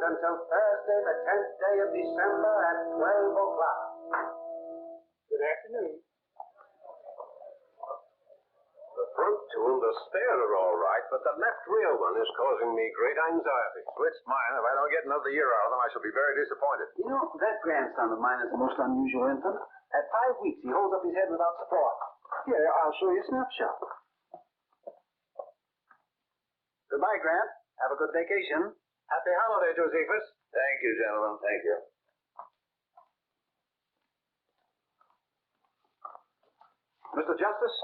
until Thursday, the 10th day of December at 12 o'clock. Good afternoon. The front two and the stair are all right, but the left rear one is causing me great anxiety. Switch mine. If I don't get another year out of them, I shall be very disappointed. You know, that grandson of mine is the most unusual infant. At 5 weeks, he holds up his head without support. Here, I'll show you a snapshot. Goodbye, Grant. Have a good vacation. Happy holiday, Josephus. Thank you, gentlemen. Thank you. Mr. Justice?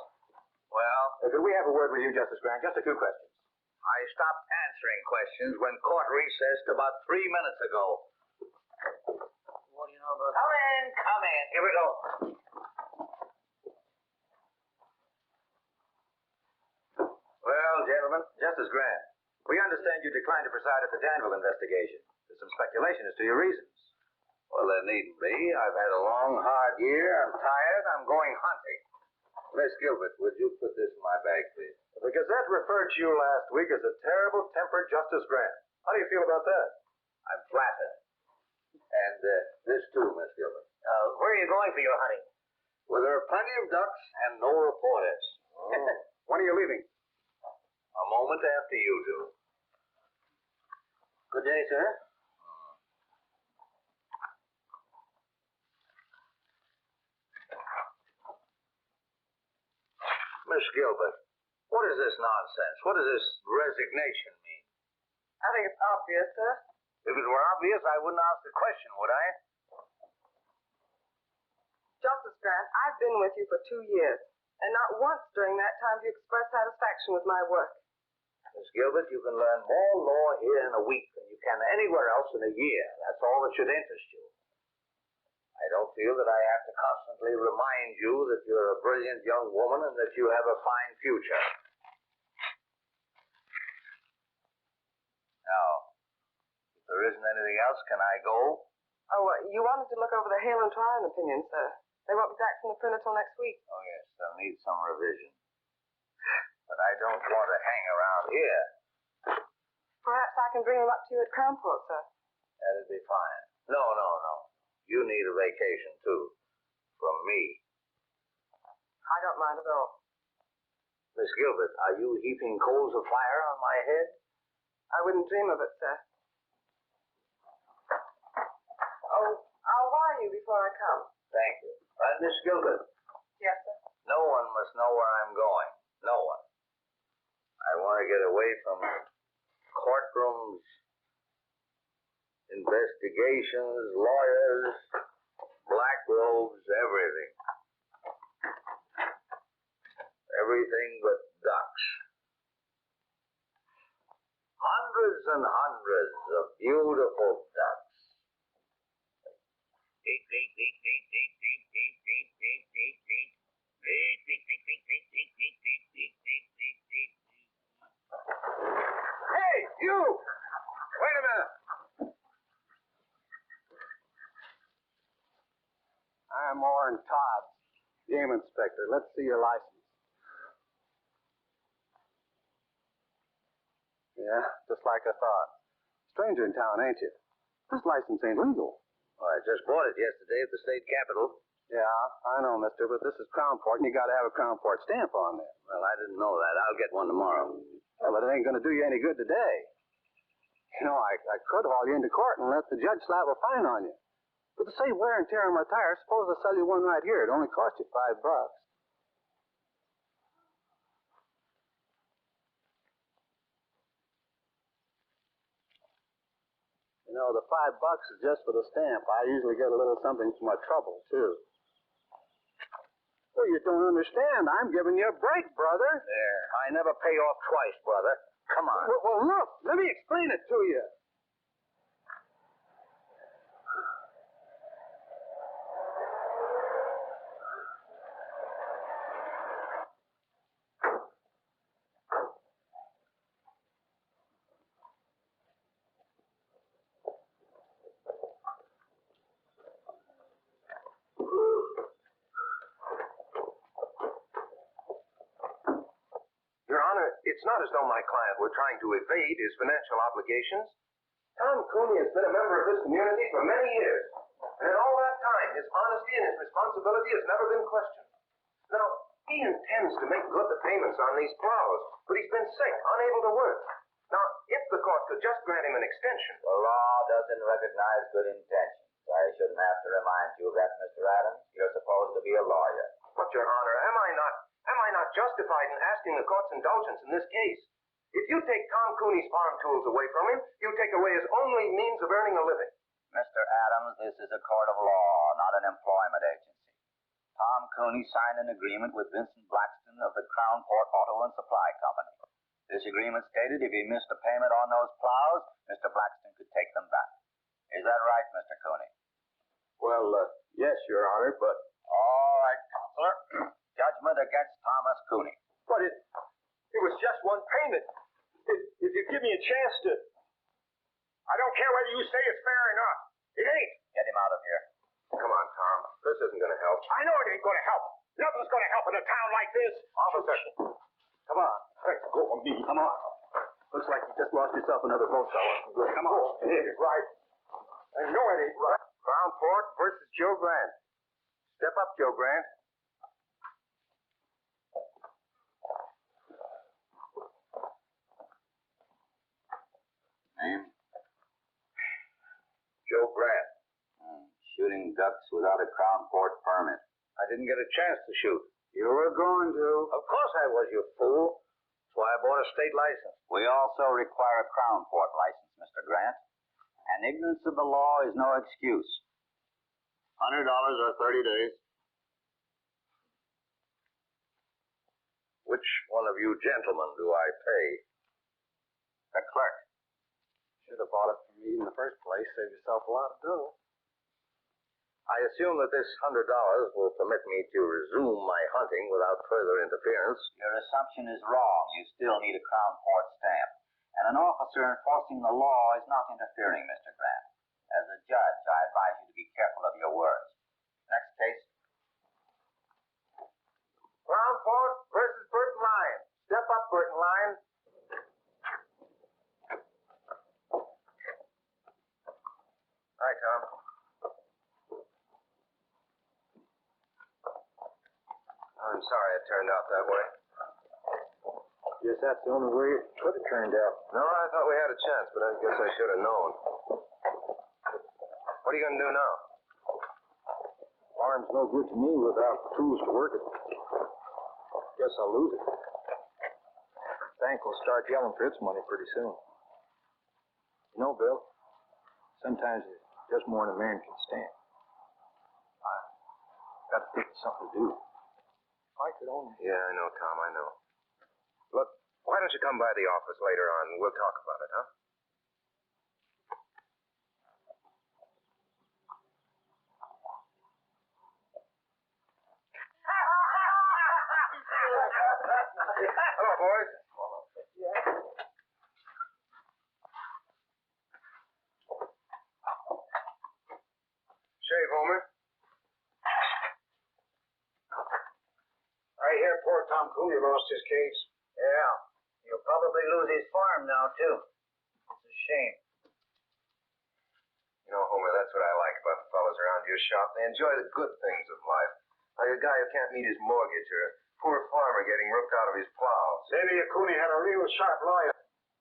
Well, Could we have a word with you, Justice Grant? Just a few questions. I stopped answering questions when court recessed about 3 minutes ago. What do you know about Come in. Here we go. Well, gentlemen, Justice Grant, we understand you declined to preside at the Danville investigation. There's some speculation as to your reasons. Well, there needn't be. I've had a long, hard year. I'm tired. I'm going hunting. Miss Gilbert, would you put this in my bag, please? The Gazette referred to you last week as a terrible-tempered Justice Grant. How do you feel about that? I'm flattered. And this too, Miss Gilbert. Where are you going for your hunting? Well, there are plenty of ducks and no reporters. Oh. When are you leaving? A moment after you do. Good day, sir. Miss Gilbert, what is this nonsense? What does this resignation mean? I think it's obvious, sir. If it were obvious, I wouldn't ask the question, would I? Justice Grant, I've been with you for 2 years, and not once during that time have you expressed satisfaction with my work. Miss Gilbert, you can learn more law here in a week than you can anywhere else in a year. That's all that should interest you. I don't feel that I have to constantly remind you that you're a brilliant young woman and that you have a fine future. Now, if there isn't anything else, can I go? Oh, you wanted to look over the Hale and Tryon opinion, sir. They won't be back from the printer till next week. Oh, yes, they'll need some revision. But I don't want to hang around here. Perhaps I can bring them up to you at Crownport, sir. That'd be fine. No. You need a vacation, too. From me. I don't mind at all. Miss Gilbert, are you heaping coals of fire on my head? I wouldn't dream of it, sir. Oh, I'll wire you before I come. Thank you. Miss Gilbert, Yes, sir. no one must know where I'm going. No one. I want to get away from courtrooms, investigations, lawyers, black robes, everything. Everything but ducks. Hundreds and hundreds of beautiful ducks. Hey, you! Wait a minute. I'm Orrin Todd, game inspector. Let's see your license. Yeah, just like I thought. Stranger in town, ain't you? This license ain't legal. Well, I just bought it yesterday at the state capitol. Yeah, I know, mister, but this is Crownport, and you gotta have a Crownport stamp on there. Well, I didn't know that. I'll get one tomorrow. Yeah, but it ain't gonna do you any good today. You know, I could haul you into court and let the judge slap a fine on you. But to save wear and tear on my tires, suppose I sell you one right here. It only cost you $5. You know, the $5 is just for the stamp. I usually get a little something for my trouble, too. Well, you don't understand. I'm giving you a break, brother. There. I never pay off twice, brother. Come on. Well, look. Let me explain it to you. Your Honor, it's not as though my client were trying to evade his financial obligations. Tom Cooney has been a member of this community for many years. And in all that time, his honesty and his responsibility has never been questioned. Now, he intends to make good the payments on these plows, but he's been sick, unable to work. Now, if the court could just grant him an extension. The law doesn't recognize good intentions. I shouldn't have to remind you of that, Mr. Adams. You're supposed to be a lawyer. But, Your Honor, am I not justified in asking the court's indulgence in this case? If you take Tom Cooney's farm tools away from him, you take away his only means of earning a living. Mr. Adams, this is a court of law, not an employment agency. Tom Cooney signed an agreement with Vincent Blackston of the Crown Port Auto and Supply Company. This agreement stated if he missed a payment on those plows, Mr. Blackston could take them back. Is that right, Mr. Cooney? Well, yes, Your Honor, but... All right, Counselor. Judgment against Thomas Cooney. But it was just one payment. If you give me a chance to... I don't care whether you say it's fair or not. It ain't. Get him out of here. Come on, Tom. This isn't going to help. I know it ain't going to help. Nothing's going to help in a town like this. Officer. Come on. Let's go on me. Come on. Looks like you just lost yourself another vote, fella. Come on. It ain't right. I know it ain't right. Crown Port versus Joe Grant. Step up, Joe Grant. Name? Joe Grant. Shooting ducks without a Crown Port permit. I didn't get a chance to shoot. You were going to. Of course I was, you fool. That's why I bought a state license. We also require a Crown Port license, Mr. Grant. And ignorance of the law is no excuse. $100 or 30 days. Which one of you gentlemen do I pay? The clerk. Should have bought it from me in the first place. Save yourself a lot of dough. I assume that this $100 will permit me to resume my hunting without further interference. Your assumption is wrong. You still need a Crown Port stamp. And an officer enforcing the law is not interfering, Mr. Grant. As a judge, I advise you to be careful of your words. Next case. Crown Port versus Burton Lyon. Step up, Burton Lyon. Hi, Tom. I'm sorry it turned out that way. Guess that's the only way it could have turned out. No, I thought we had a chance, but I guess I should have known. What are you going to do now? Farm's no good to me without tools to work it. Guess I'll lose it. Bank will start yelling for its money pretty soon. You know, Bill, sometimes it's just more than a man can stand. I got to think of something to do. If I could only... Yeah, I know, Tom, I know. Look, why don't you come by the office later on and we'll talk about it, huh? Hello, boys. Shave, Homer. I hear poor Tom Cooney lost his case. Yeah. He'll probably lose his farm now, too. It's a shame. You know, Homer, that's what I like about the fellas around your shop. They enjoy the good things of life. Like a guy who can't meet his mortgage or a poor farmer getting rooked out of his plows. Maybe if Cooney had a real sharp lawyer.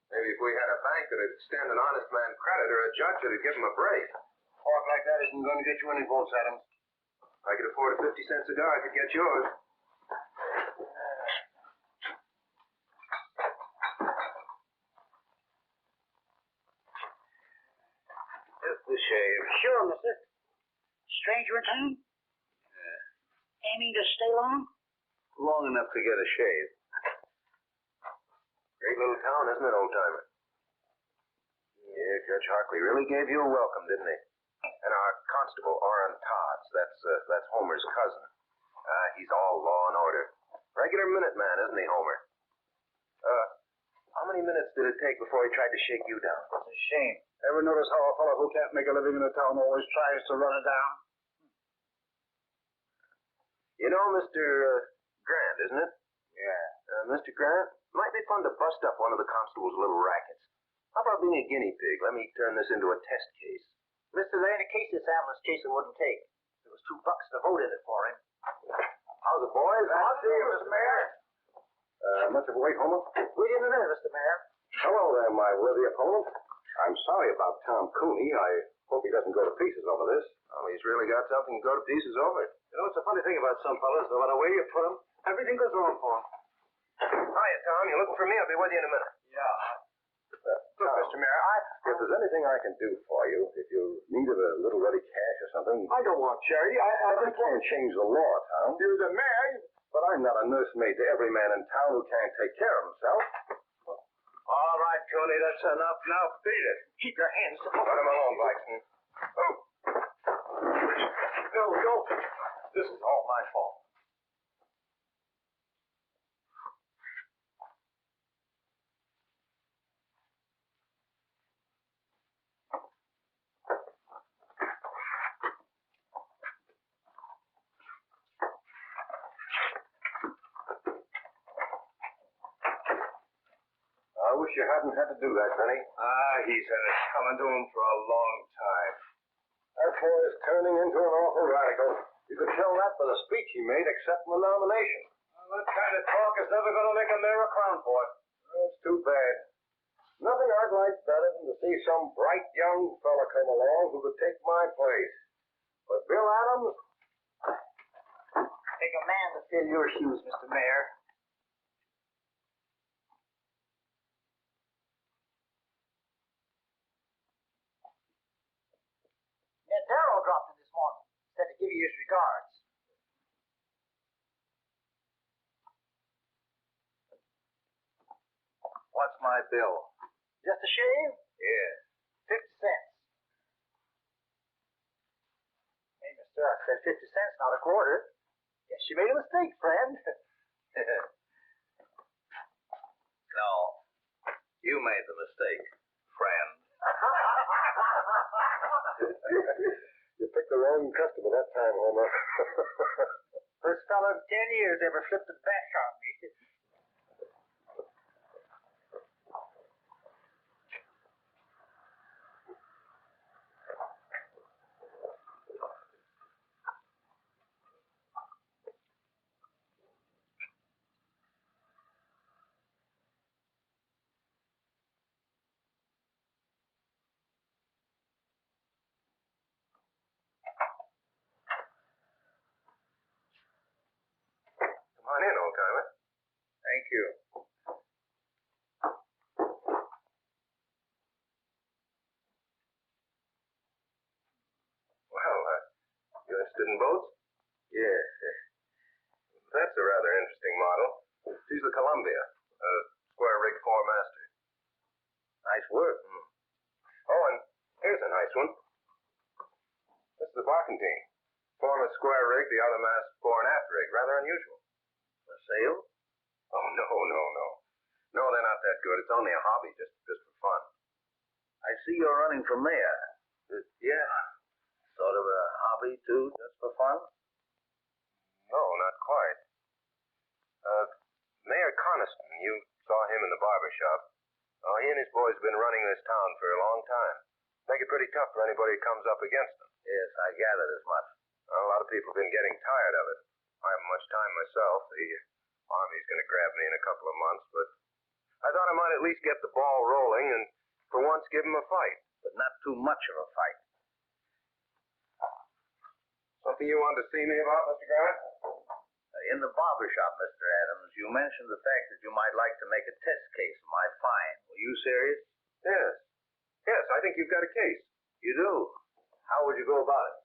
Maybe if we had a bank that would extend an honest man credit or a judge that would give him a break. Talk like that isn't going to get you any votes, Adams. If I could afford a 50-cent cigar, I could get yours. Just the shave. Sure, mister. Stranger in town? Aiming to stay long? Long enough to get a shave. Great little town, isn't it, old-timer? Yeah, Judge Harkley really gave you a welcome, didn't he? And our constable, Orrin Tots, that's Homer's cousin. He's all law and order. Regular Minuteman, isn't he, Homer? How many minutes did it take before he tried to shake you down? It's a shame. Ever notice how a fellow who can't make a living in a town always tries to run it down? You know Mr. Grant, isn't it? Yeah. Mr. Grant, might be fun to bust up one of the constable's little rackets. How about being a guinea pig? Let me turn this into a test case. Mister, there ain't a case this ambulance chaser wouldn't take. There was $2 to vote in it for him. How's it, boys? I'll see you, Mr. Mayor. Much of a wait, Homer? Wait in a minute, Mr. Mayor. Hello there, my worthy opponent. I'm sorry about Tom Cooney. I hope he doesn't go to pieces over this. Oh, he's really got something to go to pieces over. You know, it's a funny thing about some fellas. No matter where you put them, everything goes wrong for them. Hiya, Tom. You looking for me? I'll be with you in a minute. Yeah. Look, Mr. Mayor, if there's anything I can do for you, if you need a little ready cash or something... I don't want charity. I can't change the law, Tom. You're the mayor. But I'm not a nursemaid to every man in town who can't take care of himself. All right, Tony, that's enough. Now beat it. Keep your hands Let him alone, Blackson. Oh. No. This is all my fault. I wish you hadn't had to do that, Benny. He's had it coming to him for a long time. That boy is turning into an awful radical. You could tell that by the speech he made accepting the nomination. Well, that kind of talk is never going to make a mayor a crown boy. That's too bad. Nothing I'd like better than to see some bright young fella come along who could take my place. But Bill Adams... Take a man to fill your shoes, Mr. Mayor. Yeah, Darrell dropped in this morning. Said to give you his regards. What's my bill? Just a shave? Yeah. 50 cents. Hey, mister, I said 50 cents, not a quarter. Guess you made a mistake, friend. No. You made the mistake, friend. You picked the wrong customer that time, Homer. First fellow in 10 years ever flipped a bet on me. Come on in, old timer. Thank you. Well, you interested in boats? Yes. That's a rather interesting model. She's the Columbia, a square rig four-master. Nice work. Oh, and here's a nice one. This is the Barkentine. Form a square rig, the other mast fore and aft rig. Rather unusual. For sale? Oh, no. No, they're not that good. It's only a hobby, just for fun. I see you're running for mayor. Yeah. Sort of a hobby, too, just for fun? No, not quite. Mayor Coniston, you saw him in the barber shop. Oh, he and his boys have been running this town for a long time. Make it pretty tough for anybody who comes up against them. Yes, I gathered as much. Well, a lot of people have been getting tired of it. I haven't much time myself. The Army's going to grab me in a couple of months, but I thought I might at least get the ball rolling and for once give him a fight. But not too much of a fight. Something you wanted to see me about, Mr. Grant? In the barber shop, Mr. Adams, you mentioned the fact that you might like to make a test case of my fine. Were you serious? Yes, I think you've got a case. You do? How would you go about it?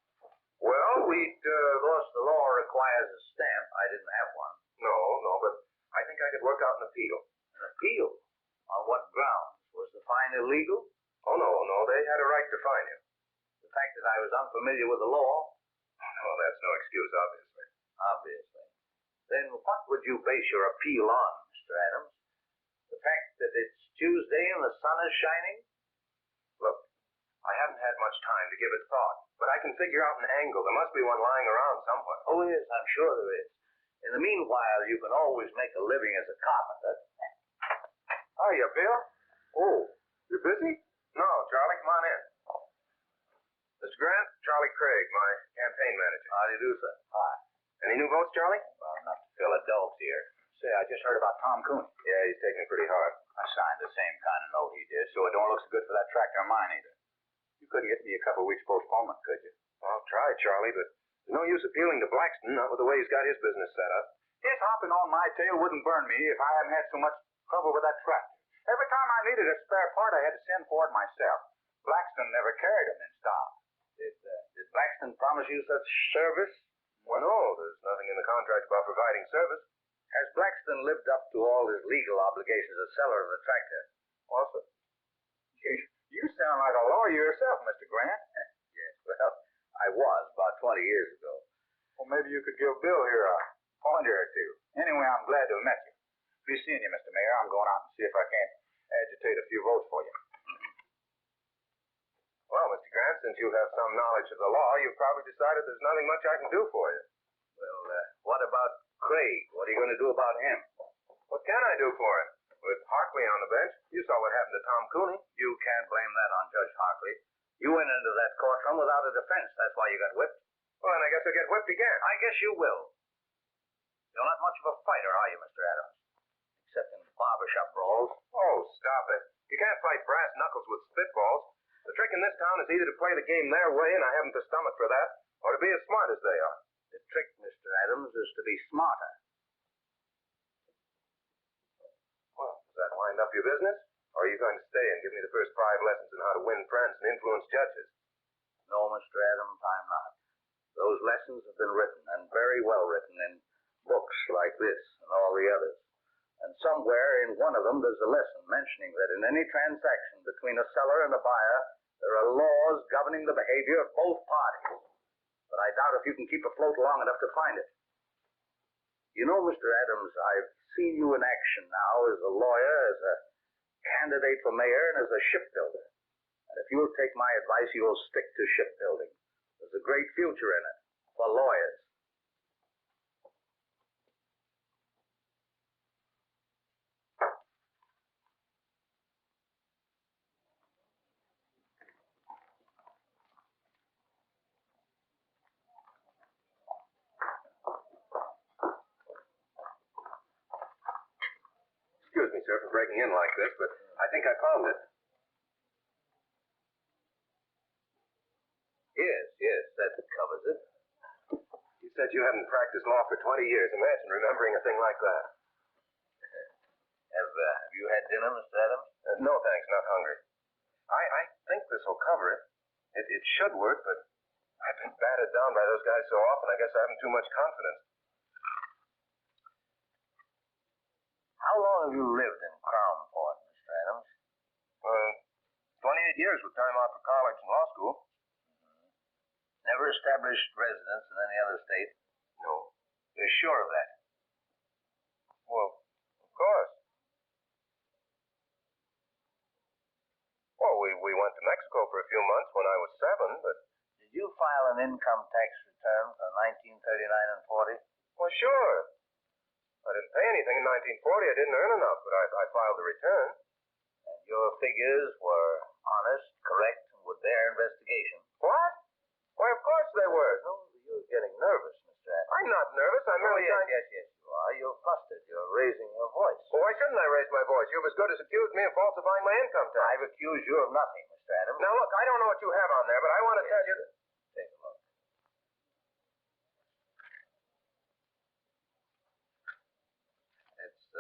Well, Of course, the law requires a stamp. I didn't have one. No, but I think I could work out an appeal. An appeal? On what grounds? Was the fine illegal? Oh, no, they had a right to fine you. The fact that I was unfamiliar with the law? No, that's no excuse, obviously. Obviously. Then what would you base your appeal on, Mr. Adams? The fact that it's Tuesday and the sun is shining? Look, I haven't had much time to give it thought, but I can figure out an angle. There must be one lying around somewhere. Oh, yes, I'm sure there is. In the meanwhile, you can always make a living as a carpenter. Hiya, Bill. Oh, You're busy? No, Charlie, come on in. Mr. Grant, Charlie Craig, my campaign manager. How do you do, sir? Hi. Any new votes, Charlie? Well, enough to fill adults here. Say, I just heard about Tom Cooney. Yeah, he's taking it pretty hard. I signed the same kind of note he did, so it don't look so good for that tractor of mine either. You couldn't get me a couple of weeks postponement, could you? I'll try, Charlie, but there's no use appealing to Blackston, not with the way he's got his business set up. His hopping on my tail wouldn't burn me if I hadn't had so much trouble with that tractor. Every time I needed a spare part, I had to send for it myself. Blackston never carried them in stock. Did Blackston promise you such service? Well, no, there's nothing in the contract about providing service. Has Blackston lived up to all his legal obligations as seller of the tractor? Well, sir. You sound like a lawyer yourself, Mr. Grant. Yes, well, I was about 20 years ago. Well, maybe you could give Bill here a pointer or two. Anyway, I'm glad to have met you. Be seeing you, Mr. Mayor. I'm going out and see if I can't agitate a few votes for you. Well, Mr. Grant, since you have some knowledge of the law, you've probably decided there's nothing much I can do for you. Well, what about Craig? What are you going to do about him? What can I do for him? With Harkley on the bench, you saw what happened to Tom Cooney. You can't blame that on Judge Harkley. You went into that courtroom without a defense. That's why you got whipped. Well, then I guess I'll get whipped again. I guess you will. You're not much of a fighter, are you, Mr. Adams? Except in barbershop brawls. Oh, stop it. You can't fight brass knuckles with spitballs. The trick in this town is either to play the game their way, and I haven't the stomach for that, or to be as smart as they are. The trick, Mr. Adams, is to be smarter. Well, does that wind up your business? Or are you going to stay and give me the first 5 lessons on how to win friends and influence judges? No, Mr. Adams, I'm not. Those lessons have been written, and very well written, in books like this and all the others. And somewhere in one of them there's a lesson mentioning that in any transaction between a seller and a buyer, there are laws governing the behavior of both parties. But I doubt if you can keep afloat long enough to find it. You know, Mr. Adams, I've seen you in action now as a lawyer, as a candidate for mayor, and as a shipbuilder. And if you'll take my advice, you'll stick to shipbuilding. There's a great future in it for lawyers. Excuse me, sir, for breaking in like this, but I think I found it. Yes, that covers it. You said you hadn't practiced law for 20 years. Imagine remembering a thing like that. Have you had dinner, Mr. Adams? No, thanks, not hungry. I think this will cover it. It should work, but I've been battered down by those guys so often, I guess I haven't too much confidence. How long have you lived in Crownport, Mr. Adams? 28 years with time out for college and law school. Never established residence in any other state? No. You're sure of that? Well, of course. Well, we went to Mexico for a few months when I was 7, but... Did you file an income tax return for 1939 and 40? Well, sure. I didn't pay anything in 1940. I didn't earn enough, but I filed the return. And your figures were honest, correct, and would bear investigation? What? Why, of course they were. No, you're getting nervous, Mr. Adams. I'm not nervous. I'm merely trying... Yes, you are. You're flustered. You're raising your voice. Well, why shouldn't I raise my voice? You've as good as accused me of falsifying my income tax. I've accused you of nothing, Mr. Adams. Now, look, I don't know what you have on there, but I want to tell you that... Take a look. It's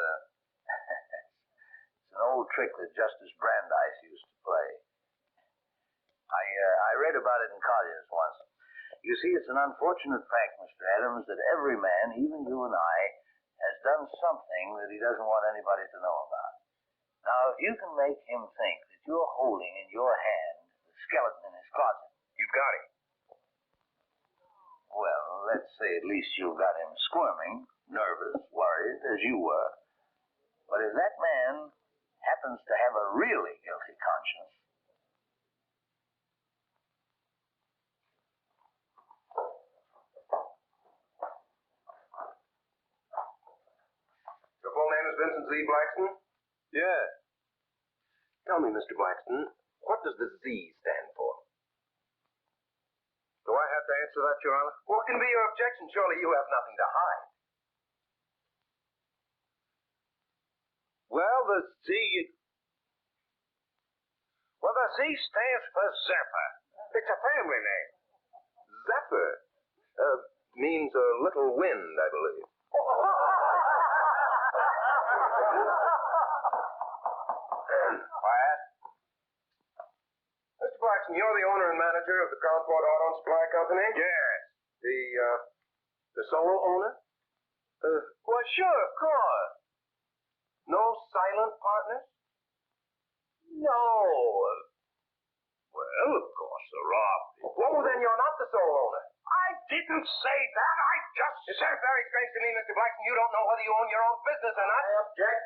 an old trick that Justice Brandeis used to play. I read about it in Collier's once. You see, it's an unfortunate fact, Mr. Adams, that every man, even you and I, has done something that he doesn't want anybody to know about. Now, if you can make him think that you're holding in your hand the skeleton in his closet... You've got him. Well, let's say at least you got him squirming, nervous, worried, as you were. But if that man happens to have a really guilty conscience... Your full name is Vincent Z. Blackston? Yeah. No, tell me, Mr. Blackston, what does the Z stand for? Do I have to answer that, Your Honor? What can be your objection? Surely you have nothing to hide. Well, the Z stands for Zephyr. It's a family name. Zephyr means a little wind, I believe. Quiet. Mr. Blackson, you're the owner and manager of the Crownport Auto and Supply Company? Yes. The sole owner? Well, sure, of course. No silent partners? No. Well, of course there are. Oh, then you're not the sole owner. I didn't say that. I just It said... seems very strange to me, Mr. Blackson. You don't know whether you own your own business or not. I object.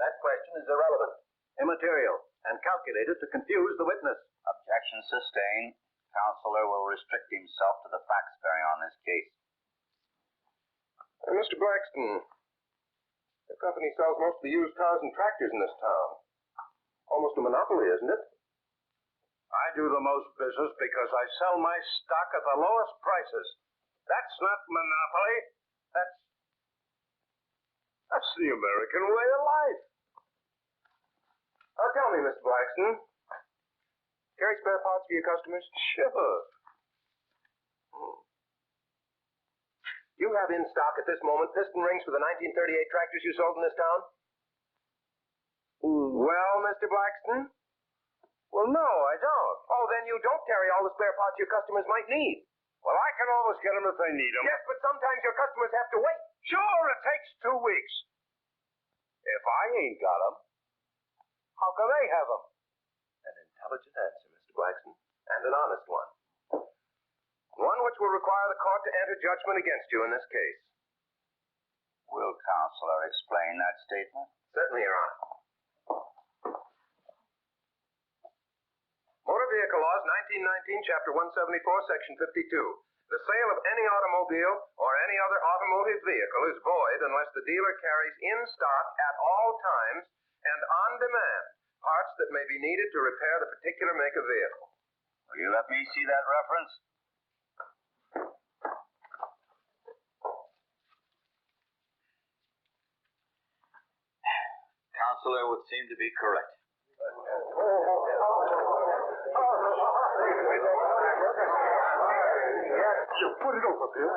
That question is irrelevant, immaterial, and calculated to confuse the witness. Objection sustained. Counselor will restrict himself to the facts bearing on this case. Mr. Blackston, the company sells most of the used cars and tractors in this town. Almost a monopoly, isn't it? I do the most business because I sell my stock at the lowest prices. That's not monopoly. That's the American way of life. Now tell me, Mr. Blackston, carry spare parts for your customers? Sure. You have in stock at this moment piston rings for the 1938 tractors you sold in this town? Well, Mr. Blackston? Well, no, I don't. Oh, then you don't carry all the spare parts your customers might need. Well, I can always get them if they need them. Yes, but sometimes your customers have to wait. Sure, it takes 2 weeks. If I ain't got them, how can they have them? An intelligent answer, Mr. Blackston, and an honest one. One which will require the court to enter judgment against you in this case. Will Counselor explain that statement? Certainly, Your Honor. Motor Vehicle Laws, 1919, Chapter 174, Section 52. The sale of any automobile or any other automotive vehicle is void unless the dealer carries in stock at all times and on demand parts that may be needed to repair the particular make of vehicle. Will you let me see that reference? Counselor would seem to be correct. You put it over, Bill.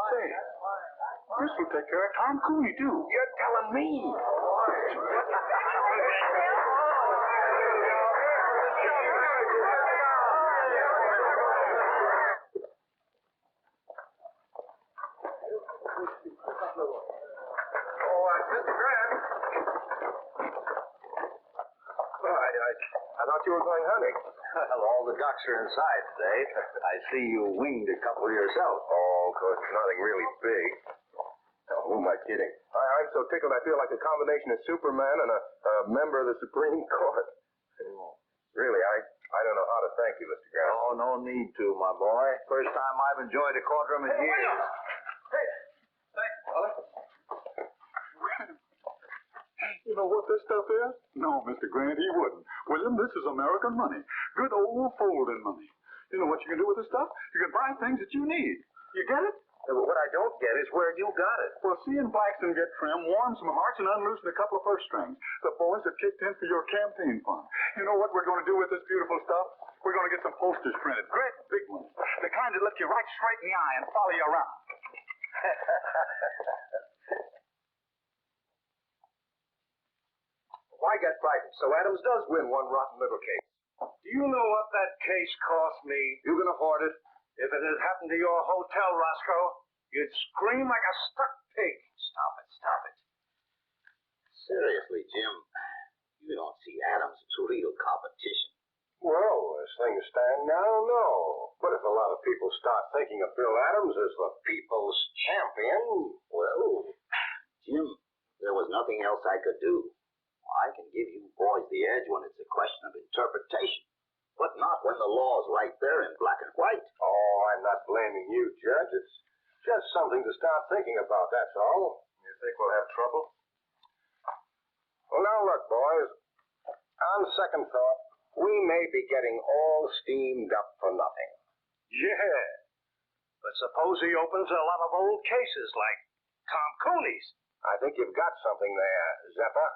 Say, this will take care of Tom Cooney, too. You're telling me? Mr. Grant. I thought you were going hunting. Well, all the ducks are inside today. I see you winged a couple yourself. Oh, of course, nothing really big. Oh, who am I kidding? I'm so tickled I feel like a combination of Superman and a member of the Supreme Court. Really, I don't know how to thank you, Mr. Grant. Oh, no need to, my boy. First time I've enjoyed a courtroom in years. Hey, thanks, fella. You know what this stuff is? No, Mr. Grant, he wouldn't. William, this is American money. Good old folding money. You know what you can do with this stuff? You can buy things that you need. You get it? But what I don't get is where you got it. Well, seeing Blackston get trim warmed some hearts and unloosened a couple of purse strings. The boys have kicked in for your campaign fund. You know what we're going to do with this beautiful stuff? We're going to get some posters printed. Great big ones. The kind that look you right straight in the eye and follow you around. Why get frightened? So Adams does win one rotten little case. Do you know what that case cost me? You can afford it. If it had happened to your hotel, Roscoe, you'd scream like a stuck pig. Stop it. Seriously, Jim, you don't see Adams as real competition. Well, as things stand now, no. But if a lot of people start thinking of Bill Adams as the people's champion, Well, Jim, there was nothing else I could do. I can give you boys the edge when it's a question of interpretation, but not when the law's right there in black and white. oh, I'm not blaming you, Judge. It's just something to start thinking about, that's all. You think we'll have trouble? Well, now look, boys. On second thought, we may be getting all steamed up for nothing. Yeah. But suppose he opens a lot of old cases like Tom Cooney's. I think you've got something there, Zeppa.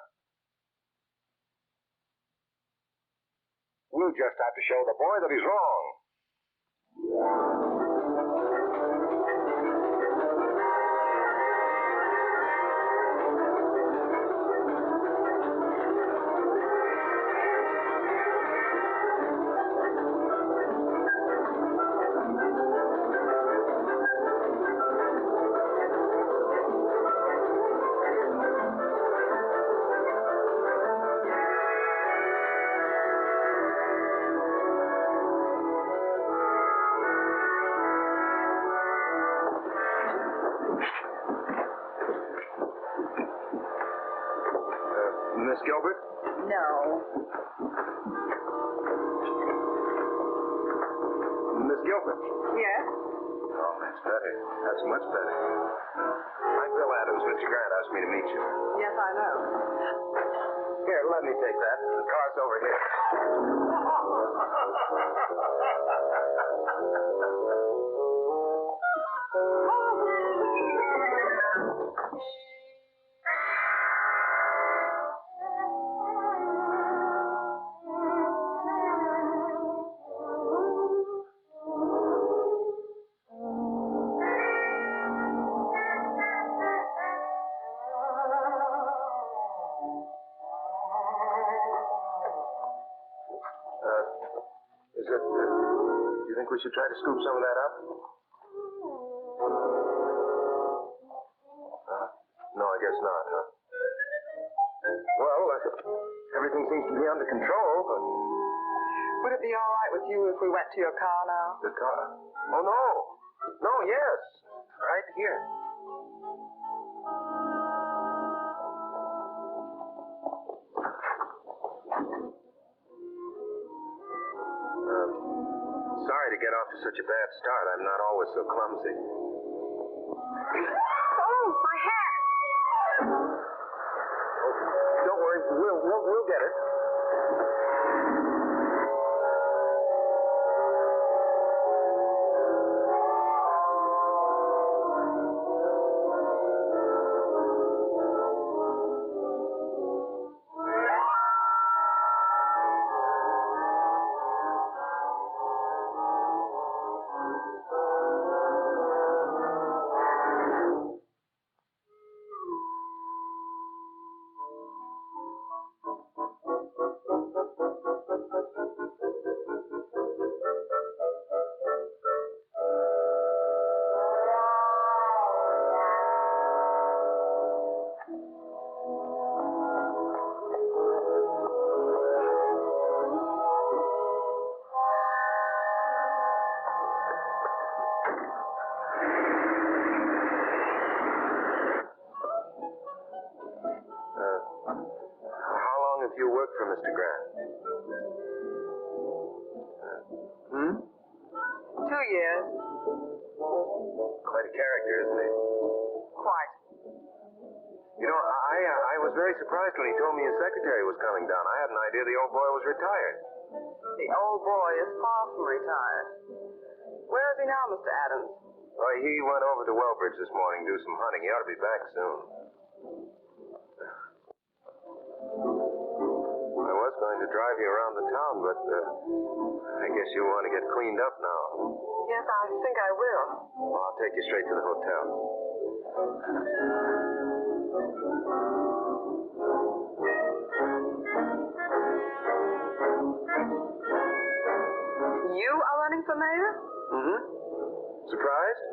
We'll just have to show the boy that he's wrong. Miss Gilbert? No. Miss Gilbert? Yes? Oh, that's better. That's much better. I'm Bill Adams. Mr. Grant asked me to meet you. Yes, I know. Here, let me take that. The car's over here. Do you think we should try to scoop some of that up? No, I guess not, huh? Well, everything seems to be under control, but... Would it be all right with you if we went to your car now? The car? Oh, no. No, yes. Right here. Sorry to get off to such a bad start. I'm not always so clumsy. Oh, my hat! Don't worry, we'll get it. How long have you worked for Mr. Grant? 2 years. Quite a character, isn't he? Quite. You know, I was very surprised when he told me his secretary was coming down. I had an idea the old boy was retired. The old boy is far from retired. Where is he now, Mr. Adams? Oh, he went over to Wellbridge this morning, do some hunting. He ought to be back soon. I was going to drive you around the town, but I guess you want to get cleaned up now. Yes, I think I will. Well, I'll take you straight to the hotel. You are running for mayor? Mm-hmm. Surprised?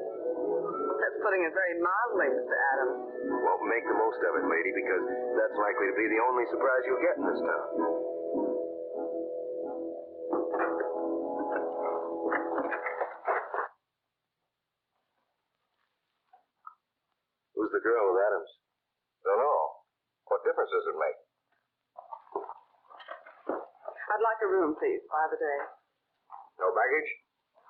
That's putting it very mildly, Mr. Adams. Well, make the most of it, lady, because that's likely to be the only surprise you'll get in this town. Who's the girl with Adams? Don't know. What difference does it make? I'd like a room, please, by the day. No baggage?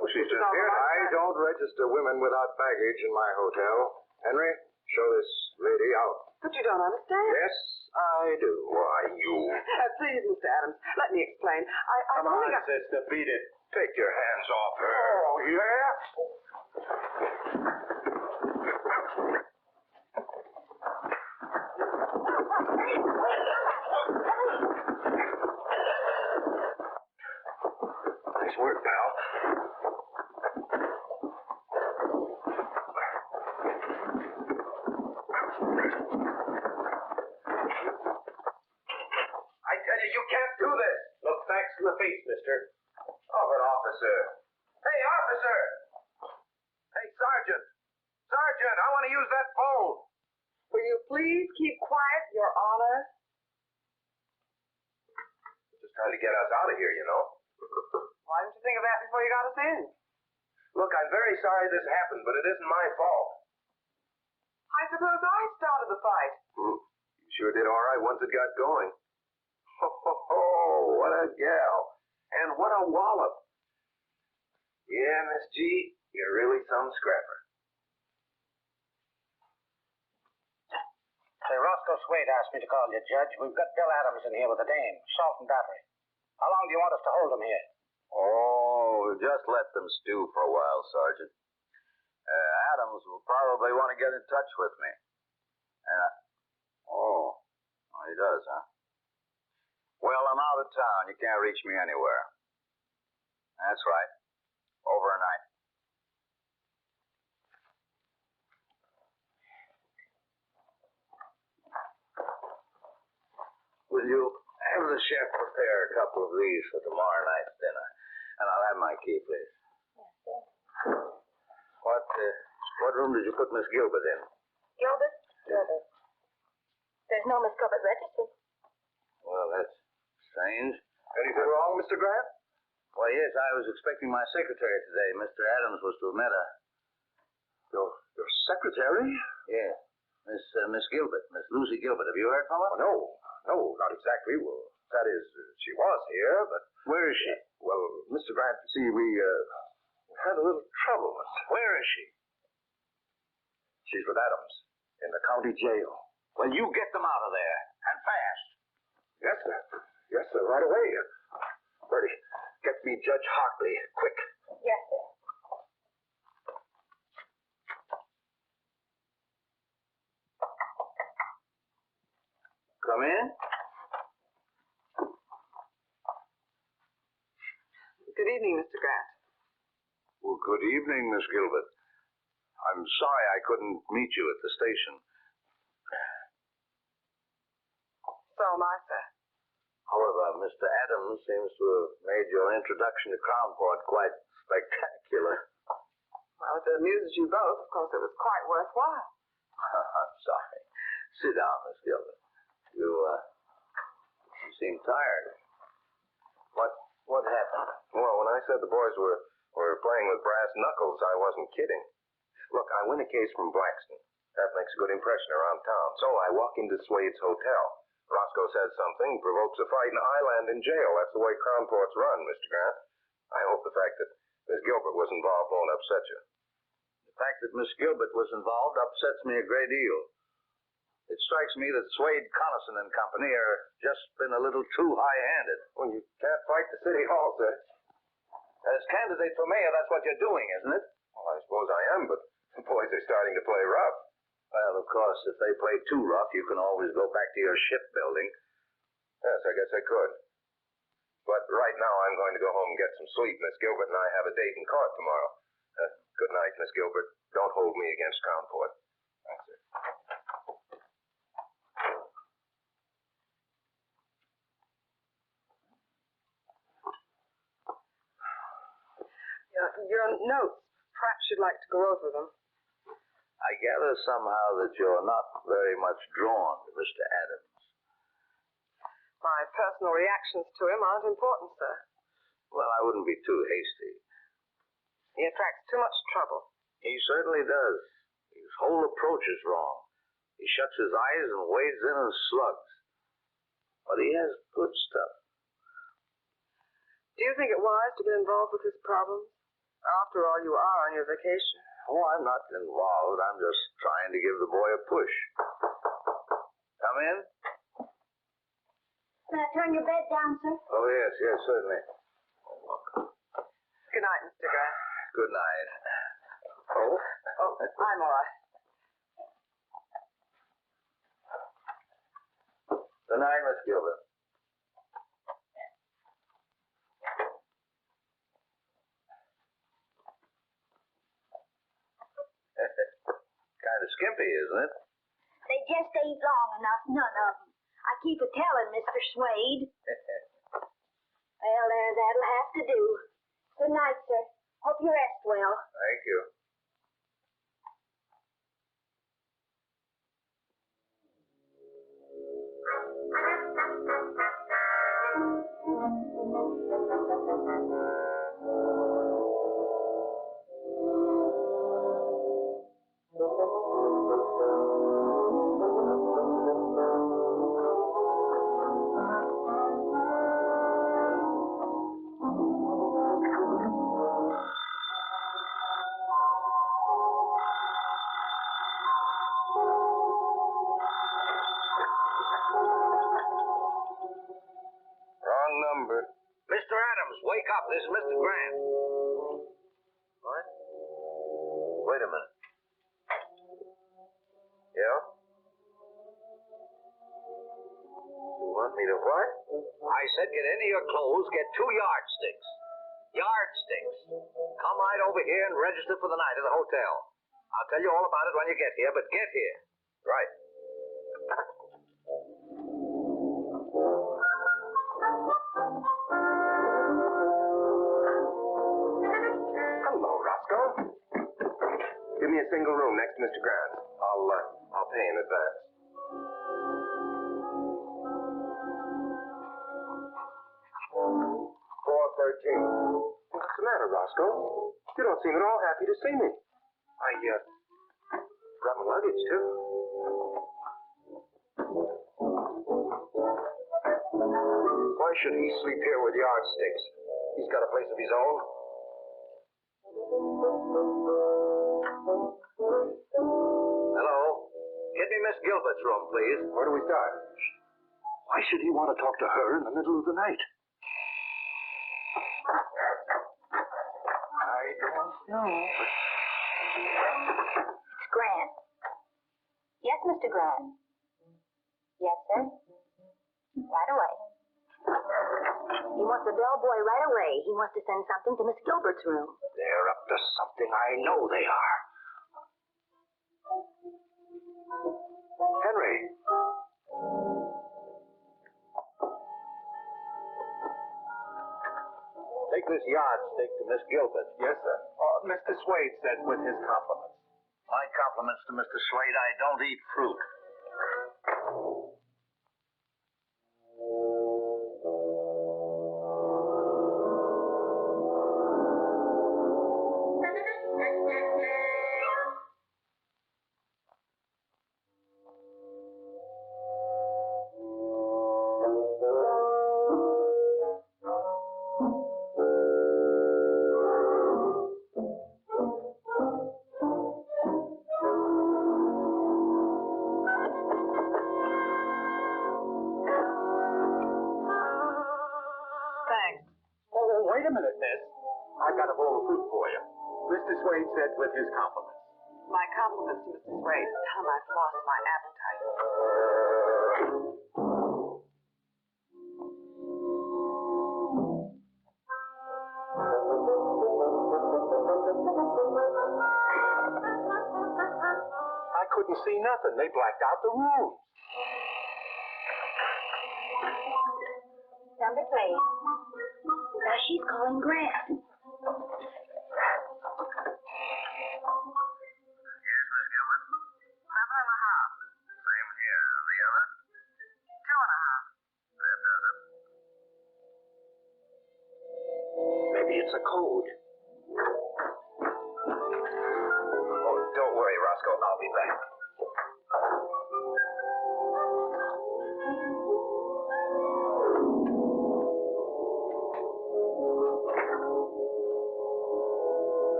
Well, she's just here. I don't register women without baggage in my hotel. Henry, show this lady out. But you don't understand. Yes, I do. Why, you... Please, Mr. Adams, let me explain. Come on, sister, beat it. Take your hands off her. Oh, yeah? Nice work, pal. I tell you, you can't do this. Look facts in the face, mister. Oh, but officer. Hey, officer! Hey, sergeant! Sergeant, I want to use that phone. Will you please keep quiet, Your Honor? Just trying to get us out of here, you know. Why didn't you think of that before you got us in? Look, I'm very sorry this happened, but it isn't my fault. I suppose I started the fight. You sure did all right once it got going. Ho, what a gal. And what a wallop. Yeah, Miss G, you're really some scrapper. Say, Roscoe Swade asked me to call you, Judge. We've got Bill Adams in here with a dame, assault and battery. How long do you want us to hold him here? Oh, just let them stew for a while, Sergeant. Adams will probably want to get in touch with me. He does, huh? Well, I'm out of town. You can't reach me anywhere. That's right. Overnight. Will you have the chef prepare a couple of these for tomorrow night's dinner? And I'll have my key, please. What room did you put Miss Gilbert in? Gilbert? Gilbert. There's no Miss Gilbert registered. Well, that's strange. Anything wrong, Mr. Grant? Well, yes, I was expecting my secretary today. Mr. Adams was to have met her. Your secretary? Yeah. Miss Gilbert. Miss Lucy Gilbert. Have you heard from her? No, not exactly. Well, that is, she was here, but... Where is she? Well, Mr. Grant, you see, we had a little trouble. Where is she? She's with Adams in the county jail. Well, you get them out of there, and fast. Yes, sir. Yes, sir, right away. Bertie, get me Judge Hartley, quick. Yes, sir. Come in. Good evening, Mr. Grant. Well, good evening, Miss Gilbert. I'm sorry I couldn't meet you at the station. So am I, sir. However, Mr. Adams seems to have made your introduction to Crownport quite spectacular. Well, if it amuses you both, of course it was quite worthwhile. I'm sorry. Sit down, Miss Gilbert. You seem tired. What happened? Well, when I said the boys were playing with brass knuckles, I wasn't kidding. Look, I win a case from Blackston. That makes a good impression around town. So I walk into Swade's hotel. Roscoe says something, provokes a fight, and I land in jail. That's the way Crownport's run, Mr. Grant. I hope the fact that Miss Gilbert was involved won't upset you. The fact that Miss Gilbert was involved upsets me a great deal. It strikes me that Swade, Connaughton and Company are just been a little too high-handed. Well, you can't fight the city hall, sir. As candidate for mayor, that's what you're doing, isn't it? Well, I suppose I am, but the boys are starting to play rough. Well, of course, if they play too rough, you can always go back to your shipbuilding. Yes, I guess I could. But right now I'm going to go home and get some sleep. Miss Gilbert and I have a date in court tomorrow. Good night, Miss Gilbert. Don't hold me against Crownport. Thanks, sir. Your notes. Perhaps you'd like to go over them. I gather somehow that you're not very much drawn to Mr. Adams. My personal reactions to him aren't important, sir. Well, I wouldn't be too hasty. He attracts too much trouble. He certainly does. His whole approach is wrong. He shuts his eyes and wades in as slugs. But he has good stuff. Do you think it wise to get involved with his problems? After all, you are on your vacation. Oh, I'm not involved. I'm just trying to give the boy a push. Come in. Can I turn your bed down, sir? Oh, yes, certainly. Good night, Mr. Grant. Good night. Oh, I'm all right. Good night, Miss Gilbert. Kind of skimpy, isn't it? They just ain't long enough, none of them. I keep a-telling Mr. Swade. Well, there, that'll have to do. Good night, sir. Hope you rest well. Thank you. Wrong number. Mr. Adams, wake up. This is Mr. Grant. What? Wait a minute. Yeah? You want me to what? I said get into your clothes, get 2 yardsticks. Yardsticks. Come right over here and register for the night at the hotel. I'll tell you all about it when you get here, but get here. Right. Hello, Roscoe. Give me a single room next to Mr. Grant. I'll pay in advance. What's the matter, Roscoe? You don't seem at all happy to see me. I brought my luggage, too. Why should he sleep here with yardsticks? He's got a place of his own. Hello. Get me Miss Gilbert's room, please. Where do we start? Why should he want to talk to her in the middle of the night? I don't know. It's Grant. Yes, Mr. Grant. Yes, sir. Right away. He wants a bellboy right away. He wants to send something to Miss Gilbert's room. They're up to something. I know they are. Henry. Take this yardstick to Miss Gilbert. Yes, sir. Mr. Swade said with his compliments. My compliments to Mr. Slade. I don't eat fruit. Thanks. Oh, wait a minute, miss. I've got a bowl of fruit for you. Mr. Swade said with his compliments. My compliments to Mrs. Swade. Tell him I've lost my appetite. I couldn't see nothing. They blacked out the room. Number 3. Now she's calling Grant. Yes, Miss Gilbert? 7.5. Same here. The other? 2.5. That does it. Maybe it's a code. Oh, don't worry, Roscoe. I'll be back.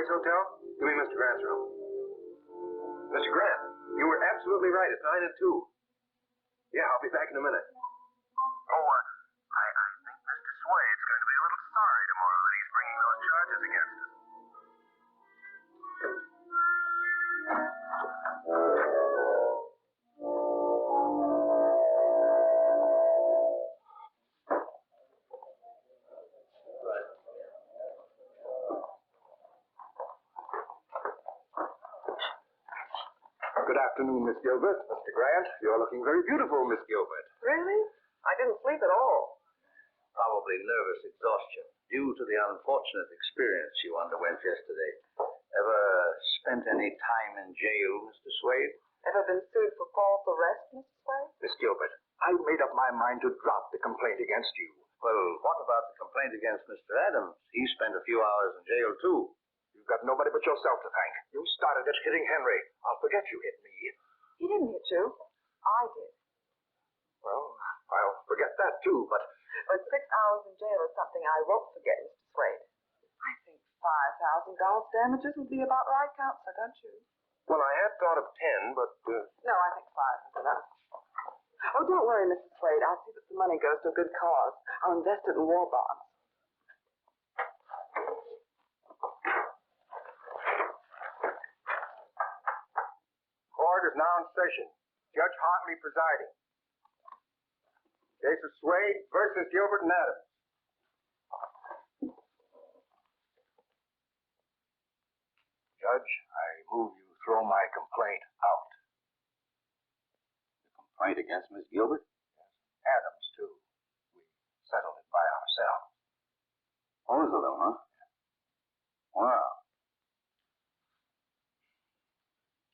Suede's hotel? Give me Mr. Grant's room. Mr. Grant, you were absolutely right. It's 9 and 2. Yeah, I'll be back in a minute. Oh, I think Mr. Suede's going to be a little sorry tomorrow that he's bringing those charges against us. Good afternoon, Miss Gilbert. Mr. Grant, you're looking very beautiful, Miss Gilbert. Really? I didn't sleep at all. Probably nervous exhaustion due to the unfortunate experience you underwent yesterday. Ever spent any time in jail, Mr. Suede? Ever been sued for false arrest, Mr. Sway? Miss Gilbert, I made up my mind to drop the complaint against you. Well, what about the complaint against Mr. Adams? He spent a few hours in jail, too. You've got nobody but yourself to thank. You started it hitting Henry. I'll forget you hit me. He didn't hit you. I did. Well, I'll forget that, too, but... But 6 hours in jail is something I won't forget, Mr. Swade. I think $5,000 damages would be about right, Counselor, don't you? Well, I had thought of 10, but... No, I think 5 is enough. Oh, don't worry, Mrs. Swade. I'll see that the money goes to a good cause. I'll invest it in war bonds. Court is now in session. Judge Hartley presiding. Case of Swade versus Gilbert and Adams. Judge, I move you throw my complaint out. The complaint against Miss Gilbert? Yes. Adams, too. We settled it by ourselves. Both of them, huh? Well.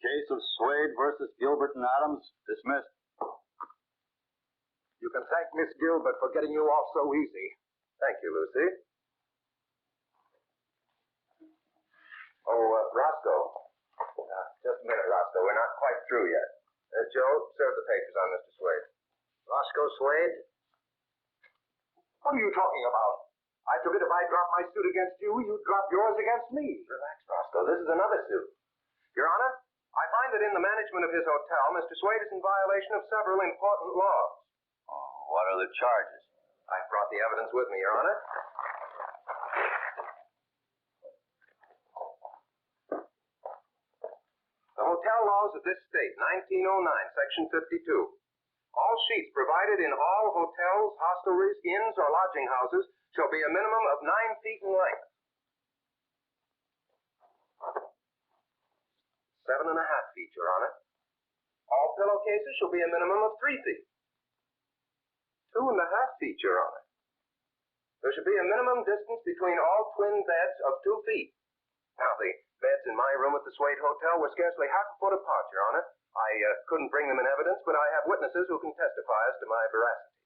Case of Suede versus Gilbert and Adams dismissed. You can thank Miss Gilbert for getting you off so easy. Thank you, Lucy. Oh, Roscoe. Just a minute, Roscoe. We're not quite through yet. Joe, serve the papers on Mr. Suede. Roscoe Suede? What are you talking about? I figured if I dropped my suit against you, you'd drop yours against me. Relax, Roscoe. This is another suit. Your Honor, I find that in the management of his hotel, Mr. Suede is in violation of several important laws. Oh, what are the charges? I've brought the evidence with me, Your Honor. The hotel laws of this state, 1909, Section 52. All sheets provided in all hotels, hostelries, inns, or lodging houses shall be a minimum of 9 feet in length. 7.5 feet, Your Honor. All pillowcases shall be a minimum of 3 feet. 2.5 feet, Your Honor. There should be a minimum distance between all twin beds of 2 feet. Now, the beds in my room at the Suede Hotel were scarcely half a foot apart, Your Honor. I couldn't bring them in evidence, but I have witnesses who can testify as to my veracity.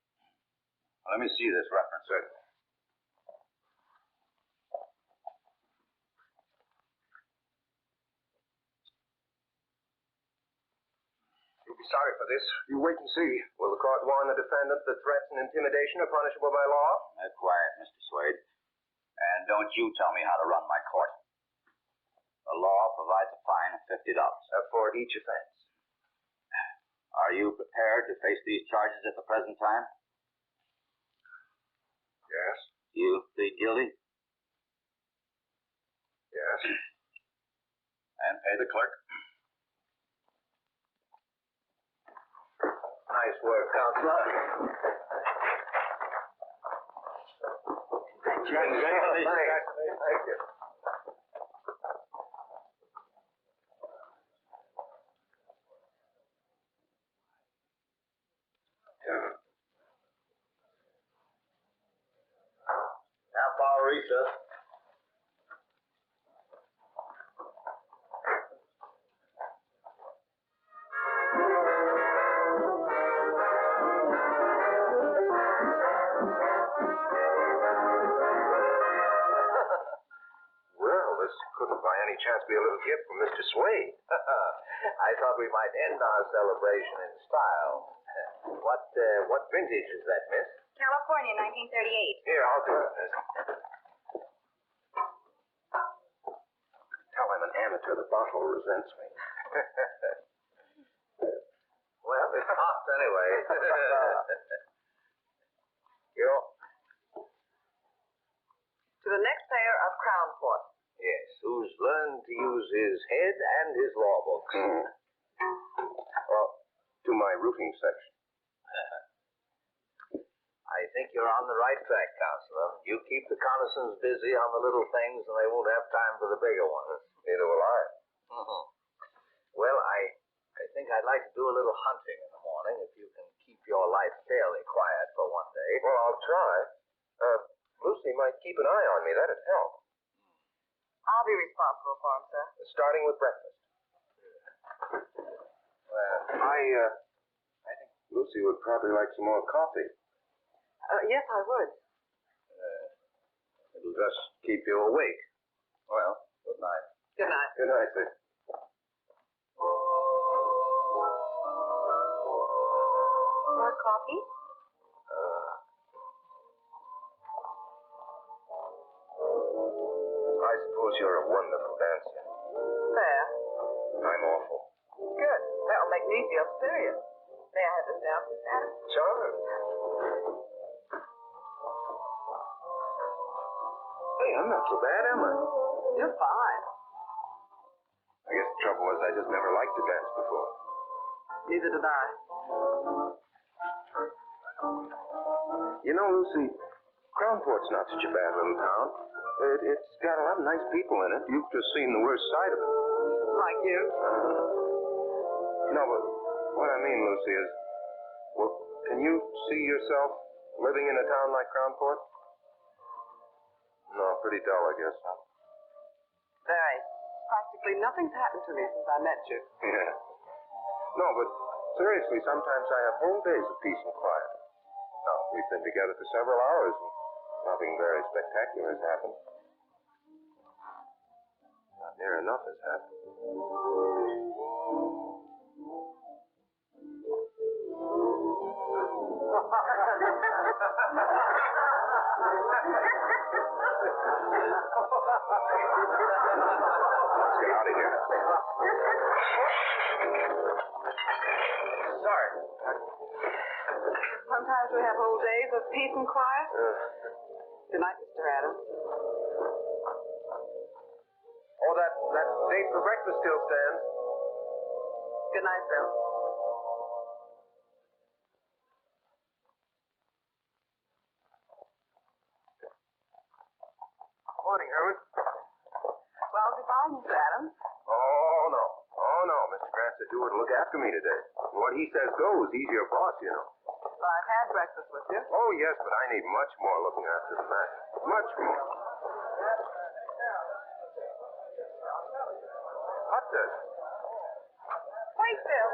Well, let me see this reference. Certainly. You'll be sorry for this. You wait and see. Will the court warn the defendant that threats and intimidation are punishable by law? Quiet, Mr. Suede. And don't you tell me how to run my court. The law provides a fine of $50. For each offense. Are you prepared to face these charges at the present time? Yes. You plead guilty? Yes. And pay the clerk. Nice work, Counselor. Congratulations. Thank you. Half-hour recess. Well, this couldn't by any chance be a little gift from Mr. Suede. I thought we might end our celebration in style. What vintage is that, miss? California, 1938. Here, I'll do it, miss. janitor, the bottle resents me. Well, it's hot anyway. You. To the next payer of Crown Court. Yes, who's learned to use his head and his law books. Well, to my roofing section. I think you're on the right track, Counselor. You keep the Connisons busy on the little things, and they won't have time for the bigger ones. Neither will I. Well, I think I'd like to do a little hunting in the morning if you can keep your life fairly quiet for one day. Well, I'll try. Lucy might keep an eye on me. That'd help. I'll be responsible for him, sir. Starting with breakfast. I think Lucy would probably like some more coffee. Yes, I would. It'll just keep you awake. Well, good night. Good night. Good night, sir. More coffee? I suppose you're a wonderful dancer. There. I'm awful. Good. That'll make me feel serious. May I have this down, Miss Adams? Sure. Hey, I'm not so bad, am I? You're fine. I guess the trouble was I just never liked to dance before. Neither did I. You know, Lucy, Crownport's not such a bad little town. It's got a lot of nice people in it. You've just seen the worst side of it. Like you? No, but what I mean, Lucy, is, well, can you see yourself living in a town like Crownport? No, pretty dull, I guess, huh? Very. Practically nothing's happened to me since I met you. Yeah. No, but seriously, sometimes I have whole days of peace and quiet. Now, we've been together for several hours, and nothing very spectacular has happened. Not near enough has happened. Let's get out of here. Sorry. Sometimes we have whole days of peace and quiet. Good night, Mr. Adams. Oh, that date for breakfast still stands. Good night, Bill. Morning, Herman. Well, goodbye, Mr. Adams. Oh, no. Oh, no. Mr. Grant said you were to look after me today. And what he says goes. He's your boss, you know. Well, I've had breakfast with you. Oh, yes, but I need much more looking after than that. Much more. What does? Wait, Bill.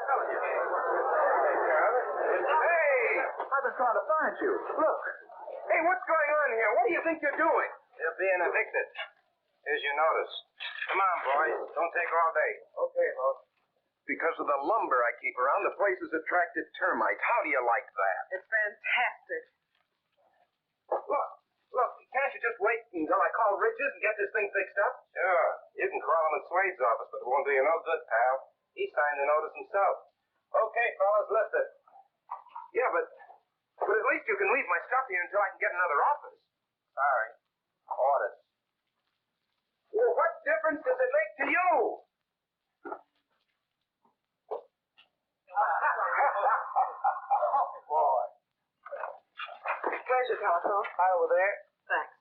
Hey! I've been trying to find you. Look. Hey, what's going on here? What do you think you're doing? You're being evicted. Here's your notice. Come on, boys. Don't take all day. Okay, boss. Because of the lumber I keep around, the place has attracted termites. How do you like that? It's fantastic. Look, can't you just wait until I call Ridges and get this thing fixed up? Sure. You can call him at Swade's office, but it won't do you no good, pal. He signed the notice himself. Okay, fellas, lift it. Yeah, but at least you can leave my stuff here until I can get another office. Sorry. Orders. Well, what difference does it make to you? Oh, boy. Where's your telephone? Right over there. Thanks.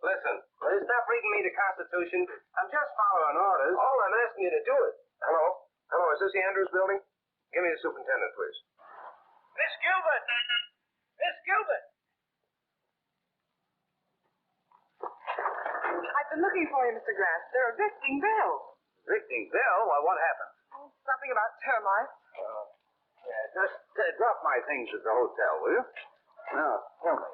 Listen, stop reading me the Constitution. I'm just following orders. All I'm asking you to do is... Hello, is this the Andrews building? Give me the superintendent, please. Miss Gilbert! Miss Gilbert! I've been looking for you, Mr. Grant. They're evicting Bill. Evicting Bill? Why, what happened? Oh, something about termites. Just drop my things at the hotel, will you? Now, tell me.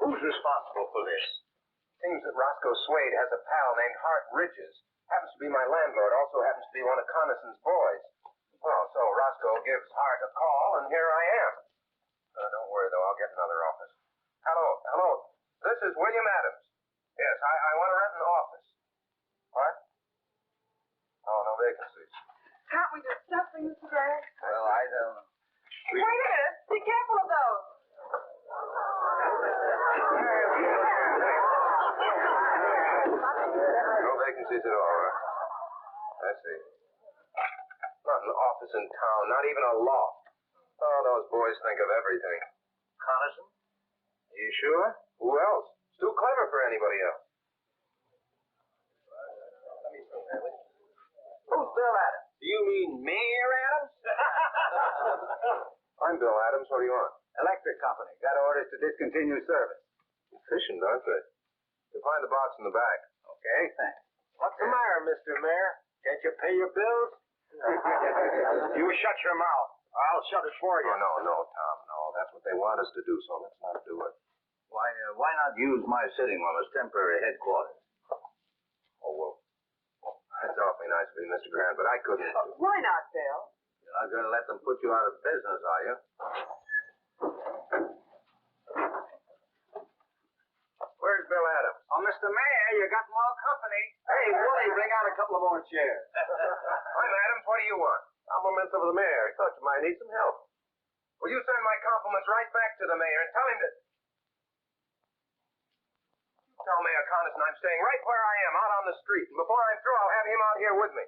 Who's responsible for this? Seems that Roscoe Swade has a pal named Hart Ridges. Happens to be my landlord, also happens to be one of Connison's boys. Well, so Roscoe gives Hart a call, and here I am. Don't worry, though. I'll get another office. Hello. This is William Adams. Yes, I want to rent an office. What? Oh, no vacancies. Can't we do something, Mr. Gray? Well, I don't... Wait a minute. Be careful of those. No vacancies at all, huh? I see. Not an office in town, not even a loft. Oh, those boys think of everything. Coniston? Are you sure? Who else? It's too clever for anybody else. Who's Bill Adams? Do you mean Mayor Adams? I'm Bill Adams. What do you want? Electric company. Got orders to discontinue service. Efficient, aren't they? You'll find the box in the back. Okay, thanks. What's the matter, Mr. Mayor? Can't you pay your bills? You shut your mouth. I'll shut it for you. Oh, no, Tom, no. That's what they want us to do, so let's not do it. Why not use my sitting room as temporary headquarters? Oh, well, that's awfully nice of you, Mr. Grant, but I couldn't. Why not, Bill? You're not going to let them put you out of business, are you? Where's Bill Adams? Oh, Mr. Mayor, you got more company. Hey, Willie, bring out a couple of more chairs. I'm Adams. What do you want? Compliments of the mayor. I thought you might need some help. Will you send my compliments right back to the mayor and tell him that... Tell Mayor Coniston I'm staying right where I am, out on the street. And before I'm through, I'll have him out here with me.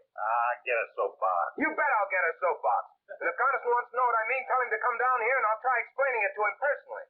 Get a soapbox. You bet I'll get a soapbox. And if Coniston wants to know what I mean, tell him to come down here and I'll try explaining it to him personally.